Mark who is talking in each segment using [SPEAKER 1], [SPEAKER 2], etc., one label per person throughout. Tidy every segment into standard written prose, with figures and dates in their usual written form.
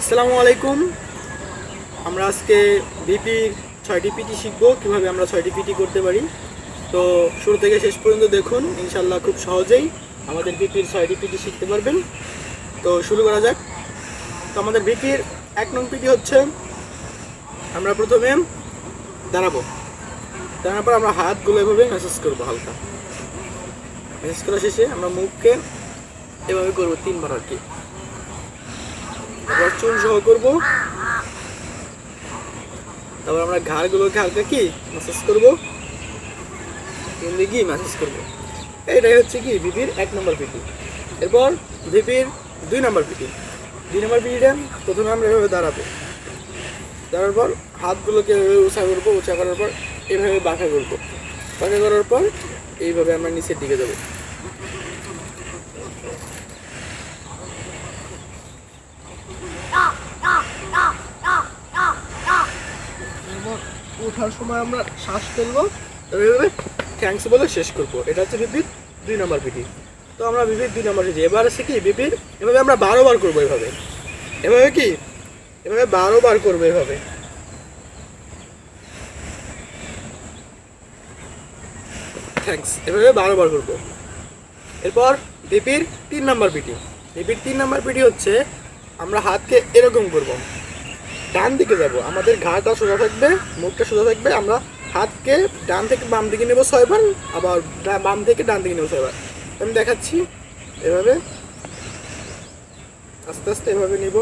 [SPEAKER 1] আসসালামু আলাইকুম। আমরা আজকে ভিপির 6টি পিটি শিখবো, কীভাবে আমরা 6টি পিটি করতে পারি। তো শুরু থেকে শেষ পর্যন্ত দেখুন, ইনশাল্লাহ খুব সহজেই আমাদের ভিপির 6টি পিটি শিখতে পারবেন। তো শুরু করা যাক। তো আমাদের ভিপির 1 নং পিটি হচ্ছে, আমরা প্রথমে দাঁড়াবো। দাঁড়ানোর পর আমরা হাতগুলো এভাবে ম্যাসাজ করবো, হালকা ম্যাসাজ করা শেষে আমরা মুখকে এভাবে করবো 3 বার আর কি। তারপর চুল সহ করবো। তারপর আমরা ঘাড়গুলোকে হালকা কি ম্যাসাজ করবো, কি ম্যাসাজ করবো। এইটাই হচ্ছে কি ভিপির 1 নম্বর পিটি। এরপর ভিপির 2 নম্বর পিটি। 2 নম্বর পিটিটা প্রথমে আমরা এভাবে দাঁড়াবো। দাঁড়ানোর পর হাতগুলোকে এভাবে উঁচা করবো। উঁচা করার পর এভাবে বাঁকা করবো। বাঁকা করার পর এইভাবে আমরা নিচের দিকে যাবো। ওঠার সময় আমরা শ্বাস ফেলবো, এভাবে থ্যাঙ্কস বলে শেষ করবো। এটা হচ্ছে ভিপির 2 নম্বর পিটি। তো আমরা ভিপির 2 নম্বর পিটি। এবার আছে কি ভিপির, এভাবে আমরা 12 বার করবো। এভাবে এভাবে কি এভাবে 12 বার করবো। এভাবে থ্যাঙ্কস, এভাবে 12 বার করবো। এরপর ভিপির 3 নম্বর পিটি। ভিপির 3 নম্বর পিটি হচ্ছে, আমরা হাতকে এরকম করবো, ডান দিকে যাব। আমাদের ঘাড়টা সোজা থাকবে, মুখটা সোজা থাকবে। আমরা হাতকে ডান থেকে বাম দিকে নেব 6 বার, আবার বাম থেকে ডান দিকে নেব 6 বার। আমি দেখাচ্ছি, এভাবে আস্তে আস্তে এভাবে নিব।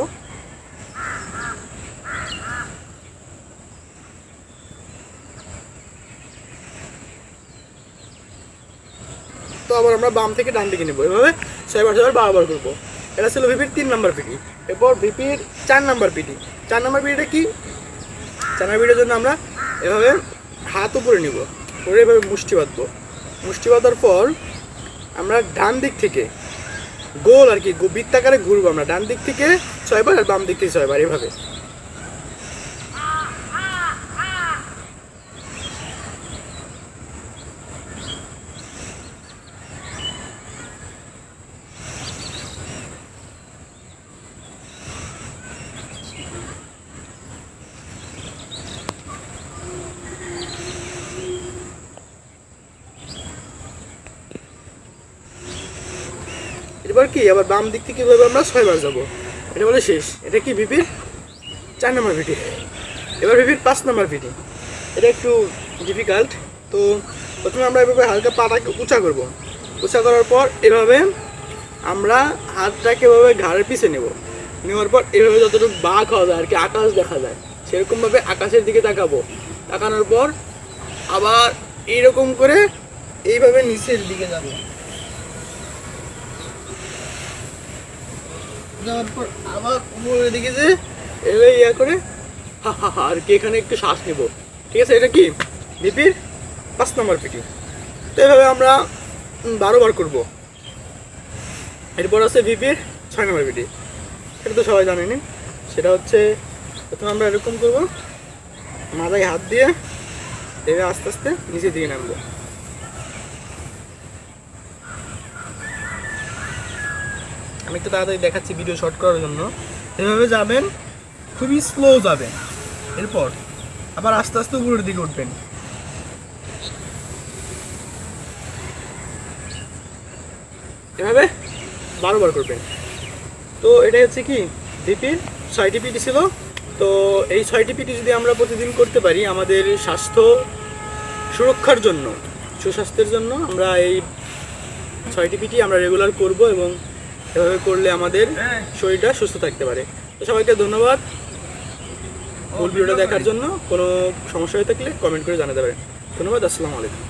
[SPEAKER 1] তো আবার আমরা বাম থেকে ডান দিকে নেব, এভাবে 6 বার 6 বার 12 বার করবো। এটা ছিল ভিপির 3 নম্বর পিটি। এরপর ভিপির 4 নম্বর পিটি। 4 নম্বর পিটিটা কি? 4 নম্বর পিটির জন্য আমরা এভাবে হাত উপরে নিব, করে এভাবে মুষ্টি বাঁধবো। মুষ্টি বাঁধার পর আমরা ডান দিক থেকে গোল আর কি বৃত্তাকারে ঘুরবো। আমরা ডান দিক থেকে 6 বার আর বাম দিক থেকে 6 বার, এভাবে। এবার কি আবার বাম দিক থেকে এভাবে আমরা 6 বার যাবো। এটা বলে শেষ। এটা কি ভিপির 4 নম্বর পিটি। এবার ভিপির 5 নম্বর পিটি। এটা একটু ডিফিকাল্ট। তো প্রথমে আমরা এভাবে হালকা পাটাকে উঁচা করবো। উঁচা করার পর এভাবে আমরা হাতটাকে এভাবে ঘাড়ের পিছে নেব। নেওয়ার পর এভাবে যতটুকু বাঁক হওয়া যায় আর কি, আকাশ দেখা যায় সেরকমভাবে আকাশের দিকে তাকাবো। তাকানোর পর আবার এইরকম করে এইভাবে নিচের দিকে যাবো। যাওয়ার পর আবার উপরের দিকে যে এভাবে ইয়া করে আর কি এখানে একটু শ্বাস নেব। ঠিক আছে, এটা কি ভিপির 5 নম্বর পিটি। তো এভাবে আমরা 12 বার করবো। এরপর আছে ভিপির 6 নম্বর পিটি। এটা তো সবাই জানেনি। সেটা হচ্ছে, প্রথমে আমরা এরকম করবো, মাথায় হাত দিয়ে এভাবে আস্তে আস্তে নিচের দিকে নামবো। আমি একটু তাড়াতাড়ি দেখাচ্ছি ভিডিও শর্ট করার জন্য। এভাবে যাবেন, খুবই স্লো যাবেন। এরপর আবার আস্তে আস্তে উপরের দিকে উঠবেন। এভাবে 12 বার করবেন। তো এটাই হচ্ছে কি ভিপির 6টি পিটি ছিল। তো এই 6টি পিটি যদি আমরা প্রতিদিন করতে পারি, আমাদের স্বাস্থ্য সুরক্ষার জন্য, সুস্বাস্থ্যের জন্য আমরা এই 6টি পিটি আমরা রেগুলার করব, এবং এভাবে করলে আমাদের শরীরটা সুস্থ থাকতে পারে। তো সবাইকে ধন্যবাদ ফুল ভিডিওটা দেখার জন্য। কোনো সমস্যা হয়ে থাকলে কমেন্ট করে জানাতে পারেন। ধন্যবাদ। আসসালামু আলাইকুম।